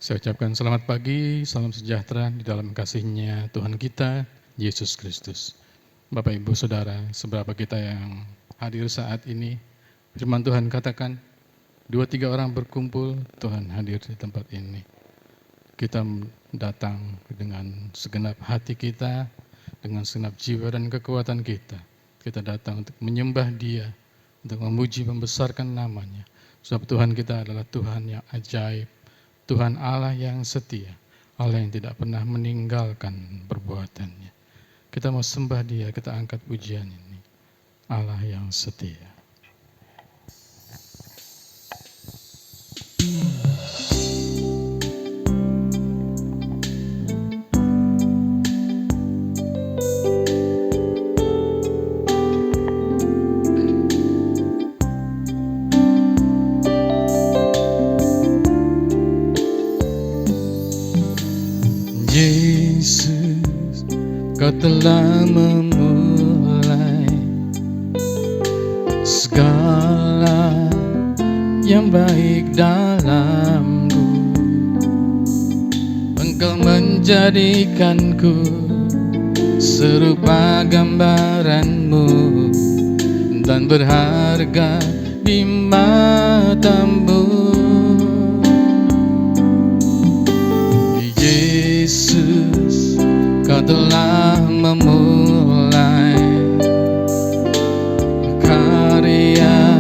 Saya ucapkan selamat pagi, salam sejahtera di dalam kasih-Nya Tuhan kita, Yesus Kristus. Bapak, Ibu, Saudara, seberapa kita yang hadir saat ini, firman Tuhan katakan, 2-3 orang berkumpul, Tuhan hadir di tempat ini. Kita datang dengan segenap hati kita, dengan segenap jiwa dan kekuatan kita. Kita datang untuk menyembah Dia, untuk memuji, membesarkan nama-Nya. Sebab Tuhan kita adalah Tuhan yang ajaib, Tuhan Allah yang setia, Allah yang tidak pernah meninggalkan perbuatannya. Kita mau sembah Dia, kita angkat pujian ini. Allah yang setia. Yesus, Kau telah memulai segala yang baik dalamku. Engkau menjadikanku serupa gambaran-Mu dan berharga di mata-Mu. Yesus, Kau telah memulai karya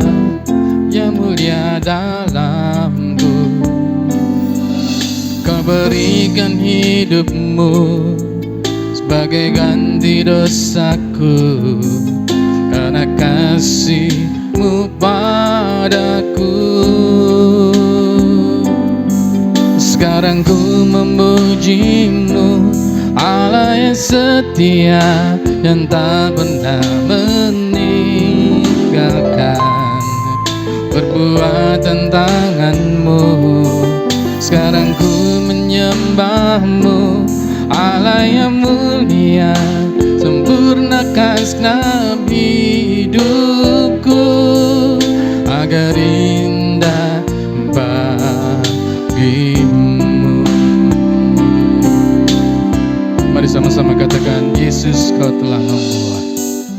yang mulia dalamku. Kau berikan hidup-Mu sebagai ganti dosaku, karena kasih-Mu padaku. Sekarang ku memuji-Mu, Allah yang setia, yang tak pernah meninggalkan perbuatan tangan-Mu. Sekarang ku menyembah-Mu, Allah yang mulia, sempurnakan segenap hidupku agar indah bagimu. Mari sama-sama katakan, Yesus, Kau telah membuat.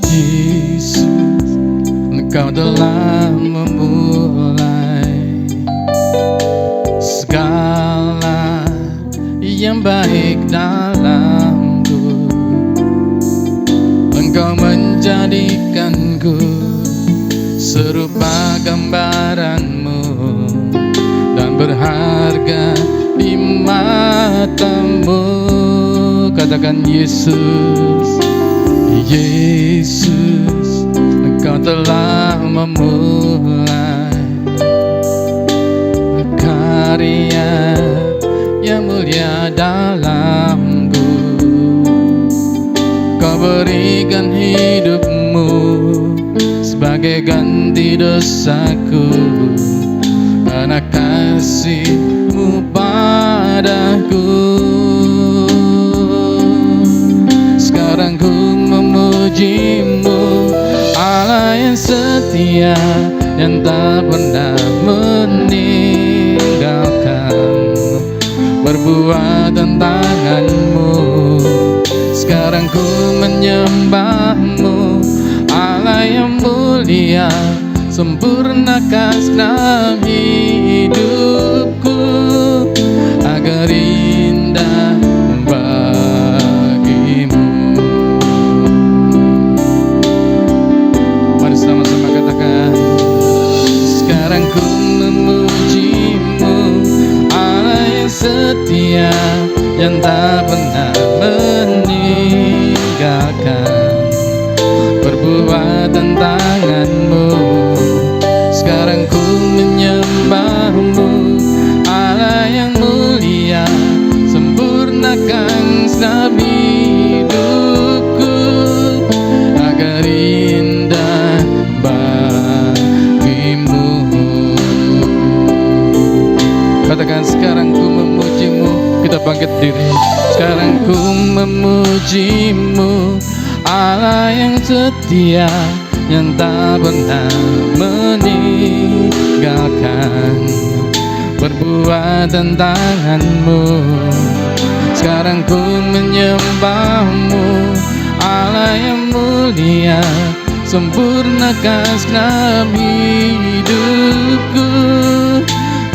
Yesus, Engkau telah memulai segala yang baik dalamku. Engkau menjadikanku serupa gambaran-Mu dan berharga di mata-Mu. Katakan, Yesus, Yesus, Engkau telah memulai karya yang mulia dalamku. Kau berikan hidup-Mu sebagai ganti dosaku, karena kasih-Mu padaku. Sekarang ku memuji-Mu, Allah yang setia, yang tak pernah meninggalkan perbuatan tangan-Mu. Sekarang ku menyembah-Mu, Allah yang mulia, sempurnakan segenap hidupku agar indah bagimu. Mari sama-sama katakan, sekarang ku memuji-Mu, Allah yang setia, yang tak pernah meninggalkan perbuatan tangan-Mu. Sekarang ku menyembah-Mu, Allah yang mulia, sempurnakan segenap hidupku agar indah bagimu. Katakan, sekarang ku memuji-Mu. Kita bangkit diri. Sekarang ku memuji-Mu, Allah yang setia, yang tak pernah meninggalkan perbuatan tangan-Mu. Sekarang ku menyembah-Mu, Allah yang mulia, sempurnakan segenap hidupku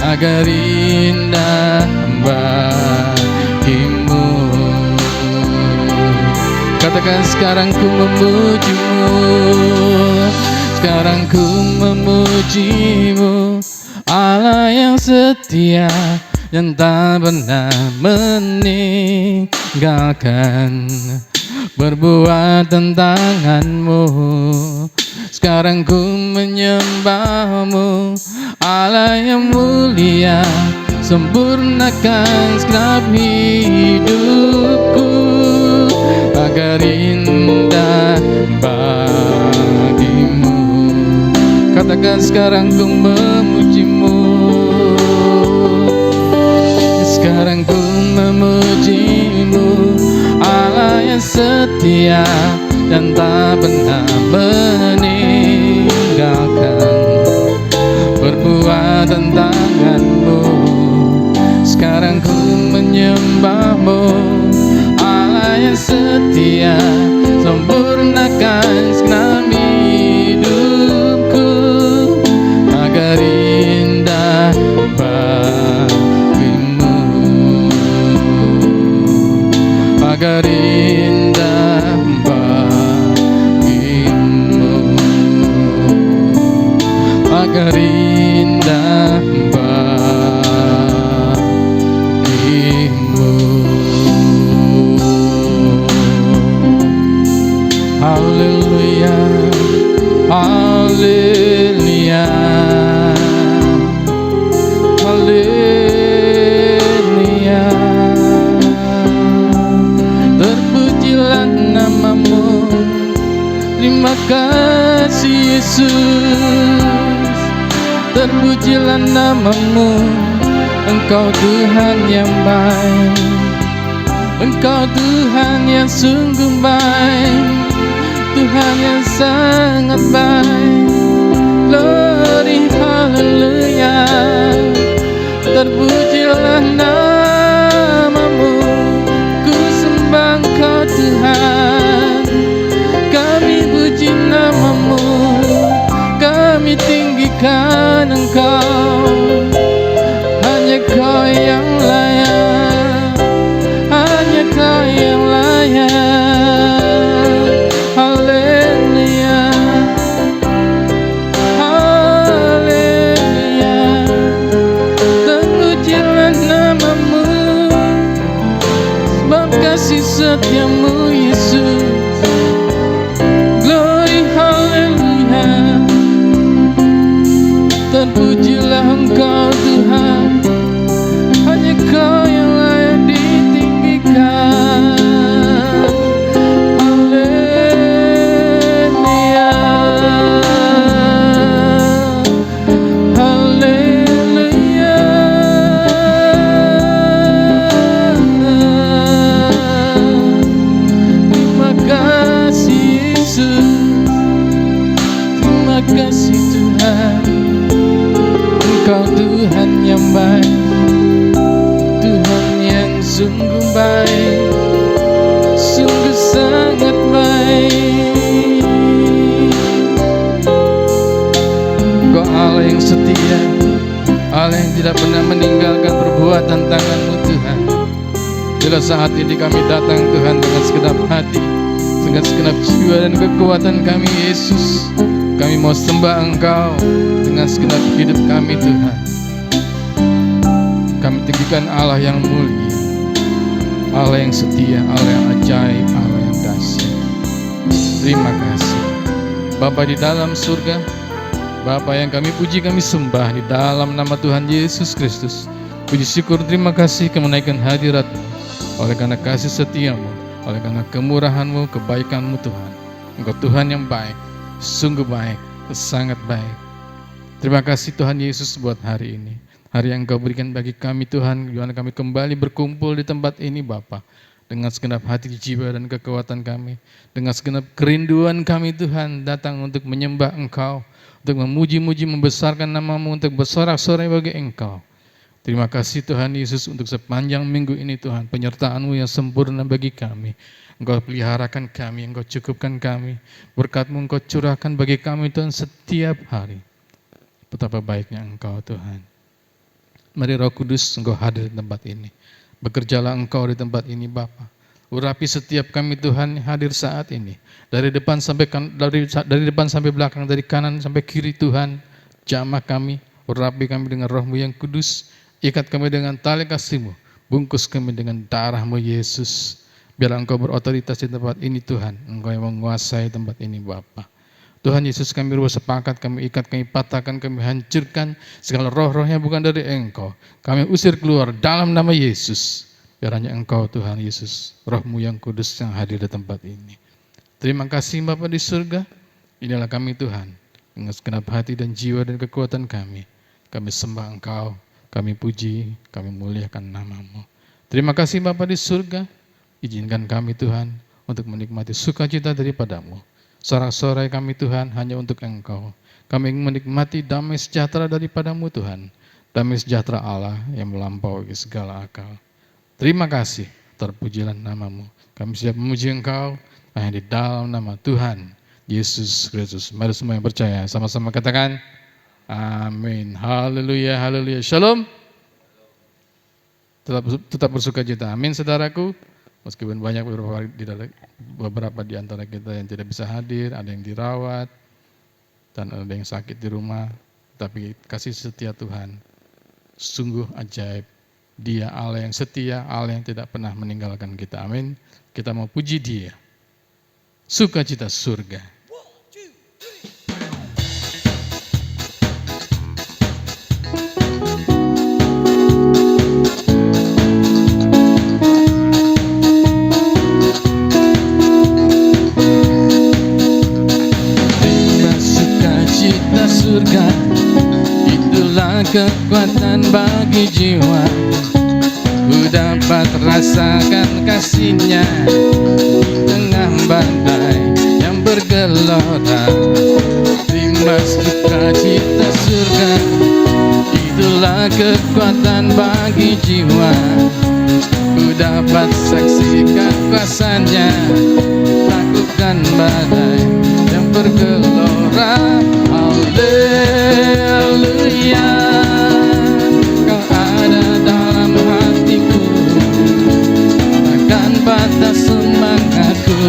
agar indah bagi-Mu. Katakan, sekarang ku memuji-Mu, sekarang ku memuji-Mu, Allah yang setia yang tak pernah meninggalkan perbuatan tangan-Mu. Sekarang ku menyembah-Mu, Allah yang mulia, sempurnakan segenap hidupku agar indah bagi-Mu. Katakan, sekarang ku memuji-Mu, sekarang ku memuji-Mu, Allah yang setia dan tak pernah meninggalkan perbuatan tangan-Mu. Sekarang ku menyembah-Mu, Allah yang setia, sempurnakan segenap hidupku agar indah bagi-Mu, agar indah bagi-Mu, agar indah bagi-Mu. Haleluya, haleluya, haleluya. Terpujilah nama-Mu, terima kasih Yesus. Terpujilah nama-Mu, Engkau Tuhan yang baik, Engkau Tuhan yang sungguh baik, Tuhan yang sangat baik. Glory, haleluya. Terpujilah nama-Mu, ku sembah Engkau Tuhan. Kami puji nama-Mu, kami tinggikan Engkau. Hanya Kau yang layak, hanya Kau yang layak. Haleluya, haleluya. Terpujilah nama-Mu, sebab kasih setia-Mu Yesus. Glory, haleluya. Terpujilah Engkau Tuhan, hanya Kau yang layak ditinggikan. Haleluya, haleluya. Terima kasih Yesus, terima kasih Tuhan. Engkau Tuhan yang baik, Tuhan yang sungguh baik, sungguh sangat baik. Engkau Allah yang setia, Allah yang tidak pernah meninggalkan perbuatan tangan-Mu Tuhan. Bila saat ini kami datang Tuhan dengan segenap hati, dengan segenap jiwa dan kekuatan kami Yesus, kami mau sembah Engkau dengan segenap hidup kami Tuhan. Kami tinggikan Allah yang mulia, Allah yang setia, Allah yang ajaib, Allah yang dahsyat. Terima kasih Bapa di dalam surga, Bapa yang kami puji, kami sembah di dalam nama Tuhan Yesus Kristus. Puji syukur terima kasih kemenaikan hadirat-Mu, oleh karena kasih setia-Mu, oleh karena kemurahan-Mu, kebaikan-Mu Tuhan. Engkau Tuhan yang baik, sungguh baik, sangat baik. Terima kasih Tuhan Yesus buat hari ini, hari yang Engkau berikan bagi kami Tuhan, di mana kami kembali berkumpul di tempat ini Bapa, dengan segenap hati, jiwa dan kekuatan kami, dengan segenap kerinduan kami Tuhan, datang untuk menyembah Engkau, untuk memuji-muji, membesarkan nama-Mu, untuk bersorak-sorai bagi Engkau. Terima kasih Tuhan Yesus untuk sepanjang minggu ini Tuhan, penyertaan-Mu yang sempurna bagi kami. Engkau peliharakan kami, Engkau cukupkan kami, berkat-Mu Engkau curahkan bagi kami Tuhan setiap hari. Betapa baiknya Engkau Tuhan. Mari Roh Kudus Engkau hadir di tempat ini. Bekerjalah Engkau di tempat ini Bapa. Urapi setiap kami Tuhan hadir saat ini. Dari depan sampai belakang, dari kanan sampai kiri Tuhan. Jamah kami, urapi kami dengan Roh-Mu yang kudus. Ikat kami dengan tali kasih-Mu. Bungkus kami dengan darah-Mu Yesus. Biarlah Engkau berotoritas di tempat ini Tuhan. Engkau yang menguasai tempat ini Bapa. Tuhan Yesus, kami sepakat, kami ikat, kami patahkan, kami hancurkan segala roh-roh yang bukan dari Engkau. Kami usir keluar dalam nama Yesus. Biar hanya Engkau Tuhan Yesus, Roh-Mu yang kudus yang hadir di tempat ini. Terima kasih Bapa di surga. Inilah kami Tuhan, dengan segenap hati dan jiwa dan kekuatan kami. Kami sembah Engkau, kami puji, kami muliakan nama-Mu. Terima kasih Bapa di surga. Izinkan kami Tuhan untuk menikmati sukacita daripada-Mu. Sorak-sorai kami Tuhan hanya untuk Engkau. Kami ingin menikmati damai sejahtera daripada-Mu Tuhan. Damai sejahtera Allah yang melampaui segala akal. Terima kasih, terpujilah nama-Mu. Kami siap memuji Engkau hanya di dalam nama Tuhan Yesus Kristus. Mari semua yang percaya sama-sama katakan amin. Haleluya, haleluya. Shalom. Tetap bersukacita. Amin saudaraku. Meskipun banyak beberapa di antara kita yang tidak bisa hadir, ada yang dirawat, dan ada yang sakit di rumah, tapi kasih setia Tuhan sungguh ajaib. Dia Allah yang setia, Allah yang tidak pernah meninggalkan kita. Amin. Kita mau puji Dia. Sukacita surga. Surga, itulah kekuatan bagi jiwa. Ku dapat rasakan kasih-Nya di tengah badai yang bergelora. Terima sukacita surga, itulah kekuatan bagi jiwa. Ku dapat saksikan kuasa-Nya, taklukkan badai yang bergelora. Haleluya, Kau ada dalam hatiku, takkan patah semangatku,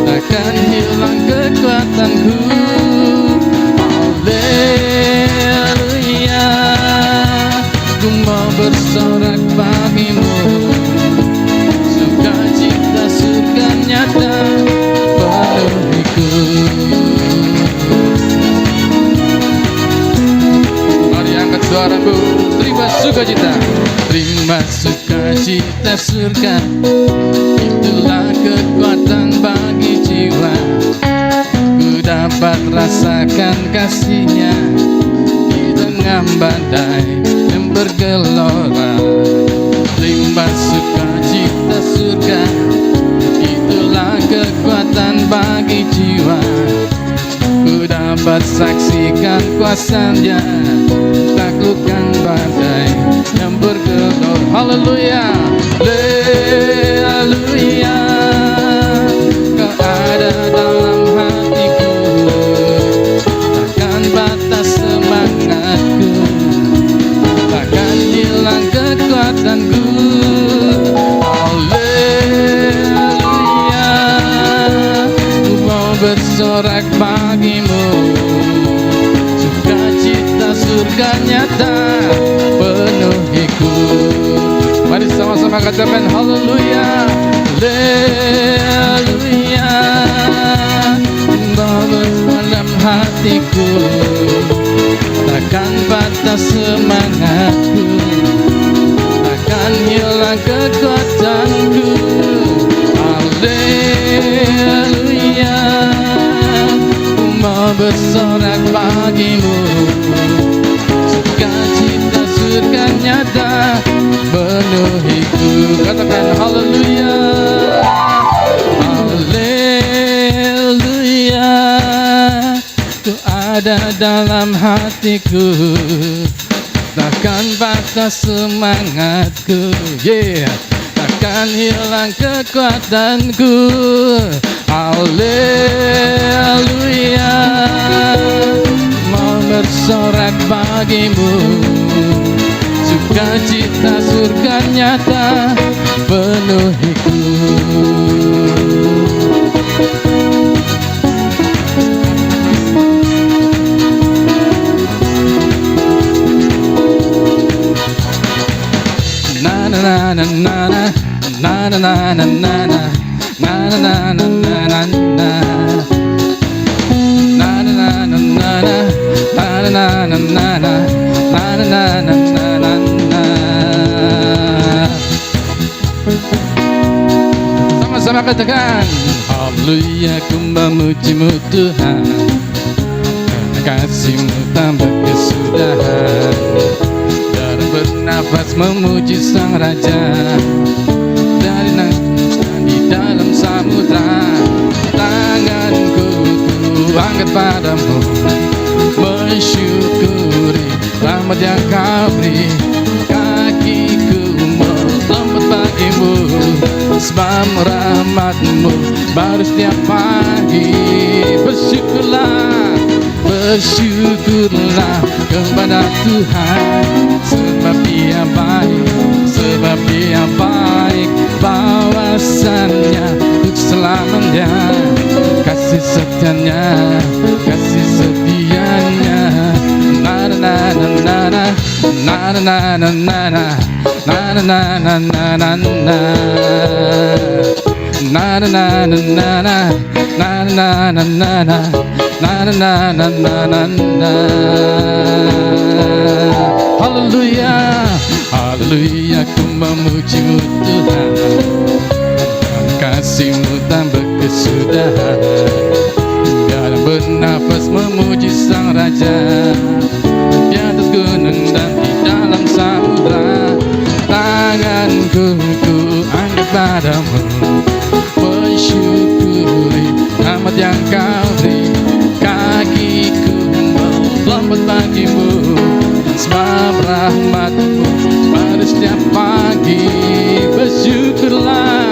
takkan hilang kekuatanku. Haleluya, ku mau bersorak bagimu, sukacita surga nyata penuhiku. Suaraku, terima sukacita. Terima sukacita surga, itulah kekuatan bagi jiwa. Ku dapat rasakan kasih-Nya di tengah badai yang bergelora. Terima sukacita surga, itulah kekuatan bagi jiwa. Ku dapat saksikan kuasa-Nya, taklukkan badai yang bergelora. Haleluya, haleluya, Kau ada dalam hatiku, takkan batas semangatku, takkan hilang kekuatanku. Haleluya, ku mau bersorak bagimu, sukacita surga nyata penuhiku. Mari sama-sama katakan haleluya, haleluya. Dalam hatiku, takkan patah semangatku, takkan hilang kekuatanku. Haleluya, ku mau bersorak bagimu, sukacita surga nyata penuhiku. Katakan haleluya, haleluya, Ku ada dalam hatiku, takkan patah semangatku, yeah. Takkan hilang kekuatanku, haleluya. Mau bersorak bagimu, sukacita surga nyata penuhiku. Na na na na na na na na na na na na na na na na. Sama-sama katakan, haleluya, ku memuji-Mu Tuhan, karena kasih-Mu tanpa kesudahan. Dan bernafas memuji Sang Raja, dari di dalam samudra. Tanganku ku angkat padamu, mensyukuri rahmat yang Kau beri. Kakiku melompat bagimu, sebab rahmat-Mu baru setiap pagi. Bersyukurlah, bersyukurlah kepada Tuhan, sebab Dia baik, sebab Dia baik. Bahwasannya untuk selamanya, kasih setianya, kasih setianya. Na na na na na na na na na na na na na na na na na. Na na na na na na na na na na na na na na na na. Haleluya, haleluya, ku memuji-Mu Tuhan, kasih-Mu tanpa kesudahan. Dalam bernafas memuji Sang Raja, di atas gunung dan di dalam samudra. Tanganku ku angkat padamu, mensyukuri rahmat yang Kau beri. Kakiku melompat bagimu, sebab rahmat-Mu pada setiap pagi. Bersyukurlah,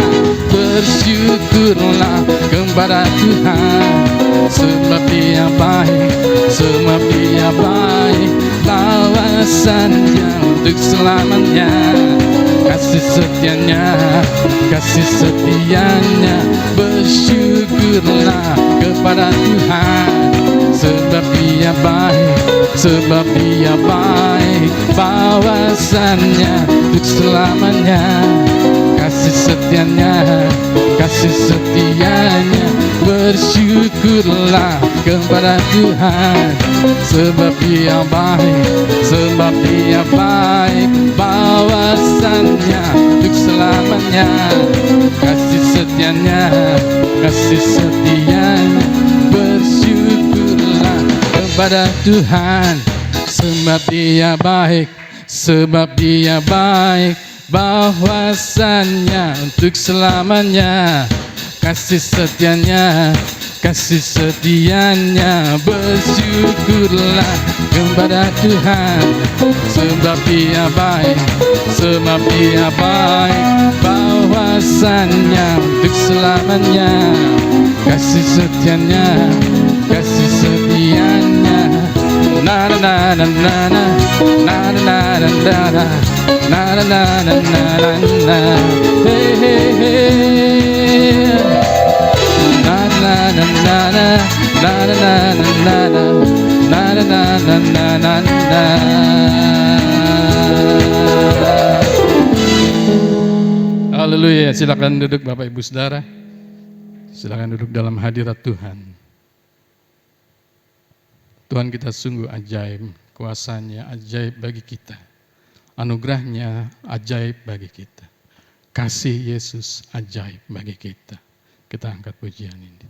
bersyukurlah kepada Tuhan, sebab Dia baik, sebab Dia baik. Bahwasannya untuk selamanya, kasih setianya, kasih setianya. Bersyukurlah kepada Tuhan, sebab Dia baik, sebab Dia baik. Bahwasannya untuk selamanya, kasih setianya, kasih setianya. Bersyukurlah kepada Tuhan, sebab Dia baik, sebab Dia baik. Bahwasannya untuk selamanya, kasih setianya, kasih setianya. Bersyukurlah kepada Tuhan, sebab Dia baik, sebab Dia baik. Bahwasannya untuk selamanya, kasih setianya, kasih setianya. Bersyukurlah kepada Tuhan, sebab Dia baik, sebab Dia baik. Bahwasannya untuk selamanya, kasih setianya, kasih setianya. Na na na na na na na na na na na na na na na. Hey hey hey. Na na na na na na na na na na na na na na. Haleluya. Silakan duduk Bapak Ibu Saudara. Silakan duduk dalam hadirat Tuhan. Tuhan kita sungguh ajaib, kuasanya ajaib bagi kita, anugerahnya ajaib bagi kita, kasih Yesus ajaib bagi kita. Kita angkat pujian ini.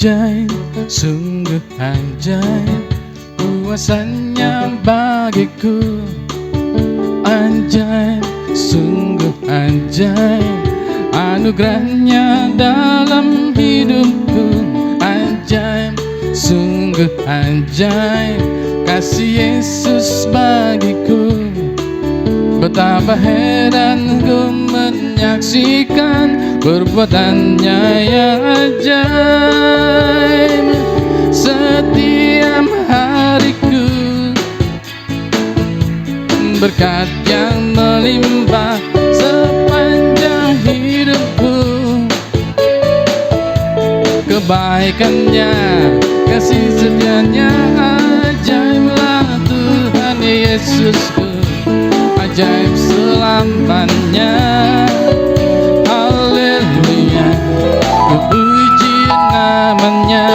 ajaib, sungguh ajaib kuasanya bagiku. Ajaib, sungguh ajaib anugerahnya dalam hidupku. Ajaib, sungguh ajaib kasih Yesus bagiku. Betapa heran ku menyaksikan perbuatannya yang ajaib. Setiap hariku berkat yang melimpah sepanjang hidupku. Kebaikannya, kasih setianya ajaiblah Tuhan Yesusku. Ajaib selamanya, haleluya, ku puji namanya.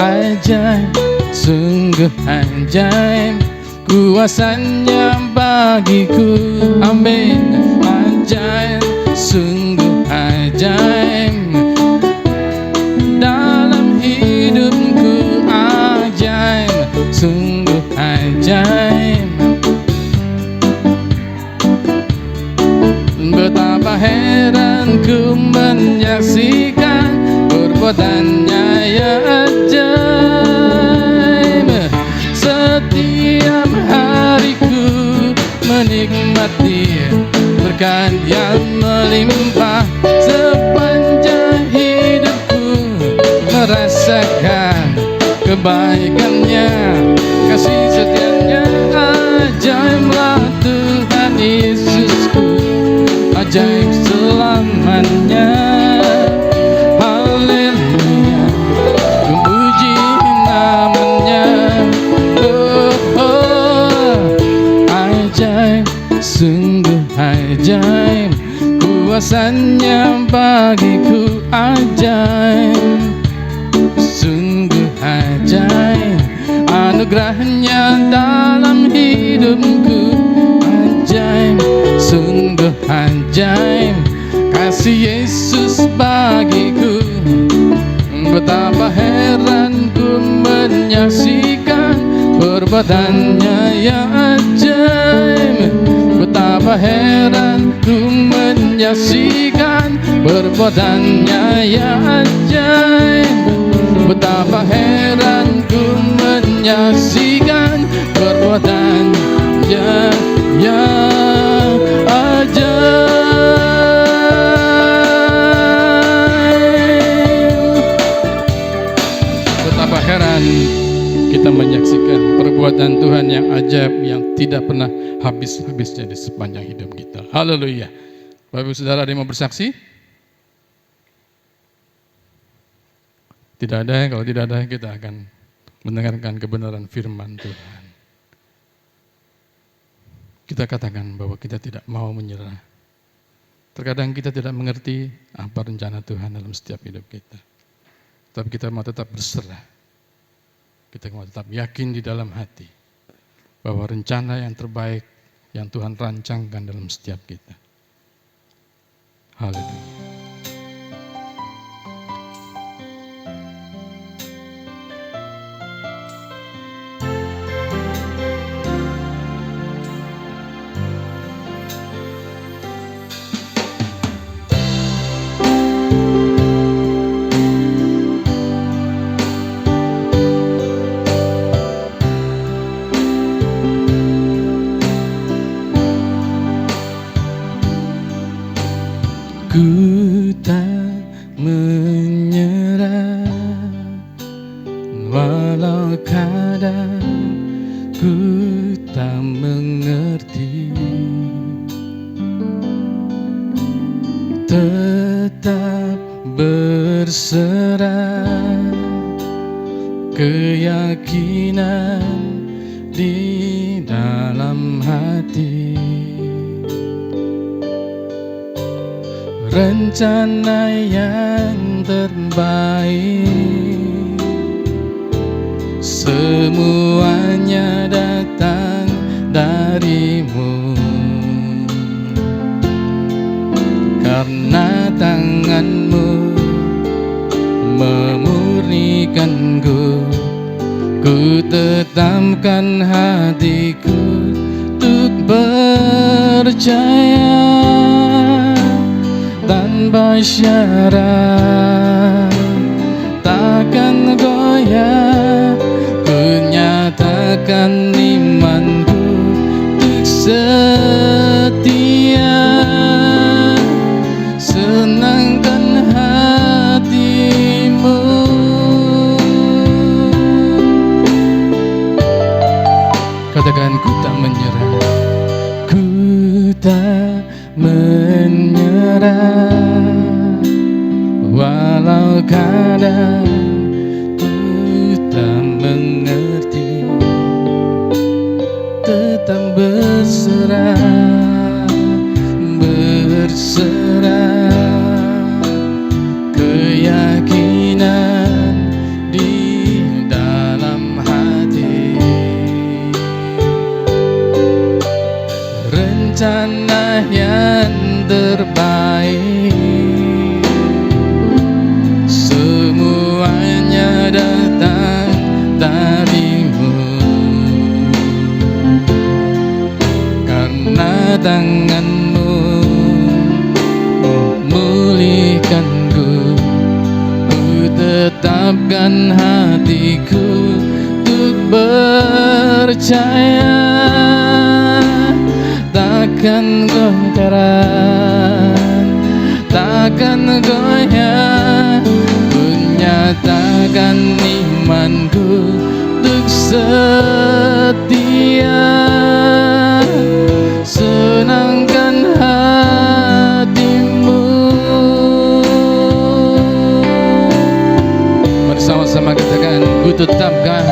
Ajaib, sungguh ajaib kuasanya bagiku. Amin. Ajaib, sungguh ajaib dalam hidupku. Ajaib, sungguh ajaib. Betapa heran ku menyaksikan perbuatannya yang ajaib. Setiap hariku menikmati berkat yang melimpah sepanjang hidupku. Merasakan kebaikannya, kasih setianya ajaiblah Tuhan Yesusku. Ajaib selamanya, haleluya, ku puji namanya. Ajaib, sungguh ajaib kuasanya bagiku. Ajaib, sungguh ajaib anugerahnya dalam hidupku. Ajaib, sungguh ajaib kasih Yesus bagiku. Betapa heran ku menyaksikan perbuatannya yang ajaib. Betapa heran ku menyaksikan perbuatannya yang ajaib. Betapa heran ku menyaksikan perbuatannya yang ajaib. Betapa heran kita menyaksikan perbuatan Tuhan yang ajaib, yang tidak pernah habis-habisnya di sepanjang hidup kita. Haleluya. Bapak Ibu Saudara, ada yang mau bersaksi? Tidak ada. Kalau tidak ada, kita akan mendengarkan kebenaran firman Tuhan. Kita katakan bahwa kita tidak mau menyerah. Terkadang kita tidak mengerti apa rencana Tuhan dalam setiap hidup kita. Tapi kita mau tetap berserah. Kita mau tetap yakin di dalam hati bahwa rencana yang terbaik yang Tuhan rancangkan dalam setiap kita. Haleluya. Ku tak menyerah walau kadang ku tak mengerti. Tetap berserah, keyakinan di dalam hati. Rencana yang terbaik semuanya datang darimu, karena tanganmu memulihkanku. Ku tetapkan hatiku untuk percaya tanpa syarat, takkan goyah. Ku nyatakan imanku untuk setia, senangkan hatimu. Katakan, ku tak menyerah, ku tak menyerah, walau kadang ku tak mengerti, tetap berserah, berserah, keyakinan di dalam hati. Rencana yang terbaik semuanya datang darimu, karena tanganmu memulihkanku. Ku tetapkan hatiku untuk percaya, takkan goyah, takkan goyah. Ku nyatakan imanku untuk setia, senangkan hatimu. Bersama-sama katakan, ku tetapkan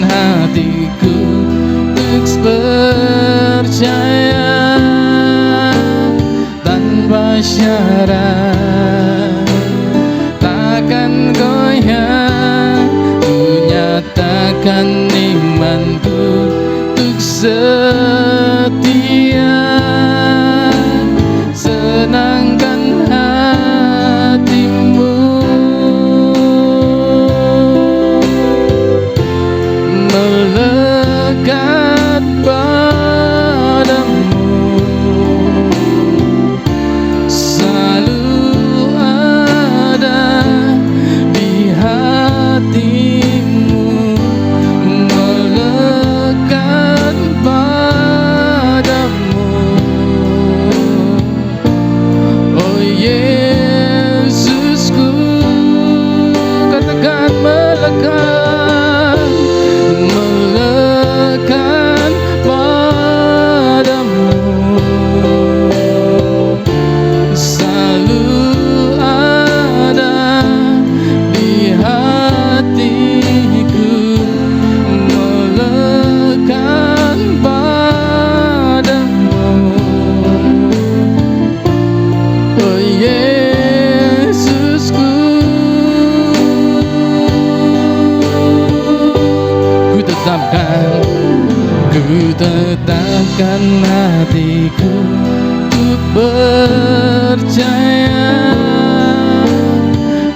hatiku untuk percaya tanpa syarat, takkan goyah. Ku nyatakan imanku untuk setia, senangkan hatimu. Melekat padamu, selalu ada di hatimu. Melekat padamu, oh Yesusku. Katakan, melekat, melekat padamu, selalu ada di hatiku. Melekat padamu, oh Yesusku. Ku tetapkan hatiku untuk percaya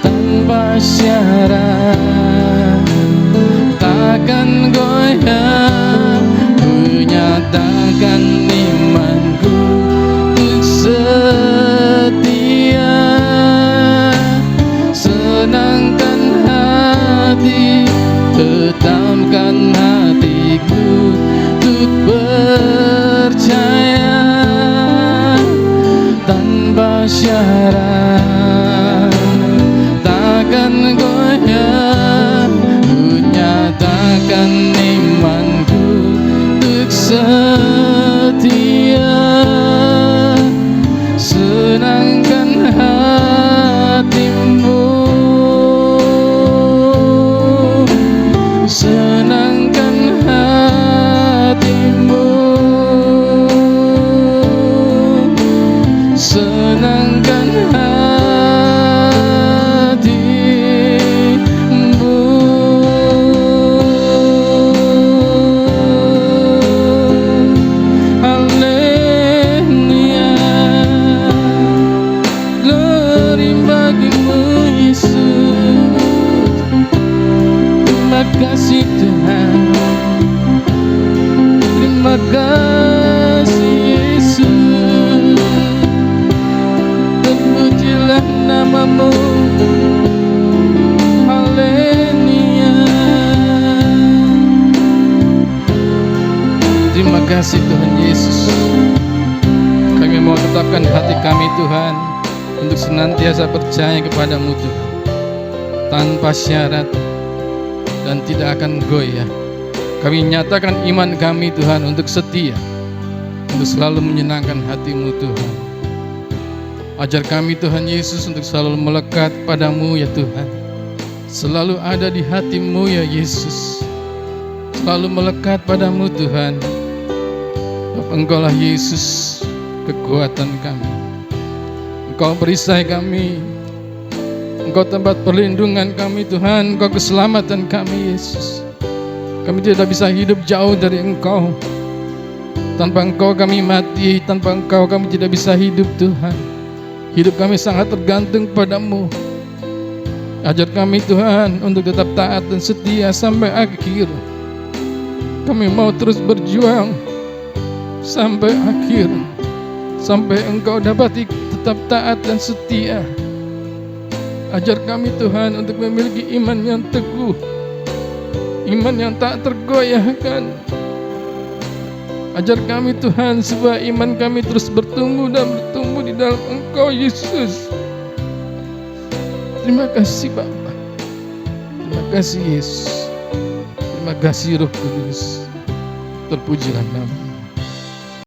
tanpa syarat, takkan goyah. Ku nyatakan imanku untuk setia, senangkan hati, tetapkan hatiku untuk percaya tanpa syarat, takkan goyah. Ku nyatakan imanku untuk setia, senangkan hatimu, senangkan hatimu, senangkan hatimu. kasih Tuhan, terima kasih Yesus. Terpujilah namamu, haleluya. Terima kasih Tuhan Yesus. Kami mau tetapkan hati kami Tuhan untuk senantiasa percaya kepadamu Tuhan, tanpa syarat dan tidak akan goyah. Kami nyatakan iman kami Tuhan untuk setia, untuk selalu menyenangkan hatimu Tuhan. Ajar kami Tuhan Yesus untuk selalu melekat padamu ya Tuhan, selalu ada di hatimu ya Yesus, selalu melekat padamu Tuhan. Engkaulah Yesus kekuatan kami, Engkau perisai kami, Engkau tempat perlindungan kami Tuhan, Engkau keselamatan kami Yesus. Kami tidak bisa hidup jauh dari Engkau. Tanpa Engkau kami mati, tanpa Engkau kami tidak bisa hidup Tuhan. Hidup kami sangat tergantung padamu. Ajar kami Tuhan untuk tetap taat dan setia sampai akhir. Kami mau terus berjuang sampai akhir, sampai Engkau dapat tetap taat dan setia. Ajar kami Tuhan untuk memiliki iman yang teguh, iman yang tak tergoyahkan. Ajar kami Tuhan supaya iman kami terus bertumbuh dan bertumbuh di dalam Engkau Yesus. Terima kasih Bapa, terima kasih Yesus, terima kasih Roh Kudus. Terpujilah nama.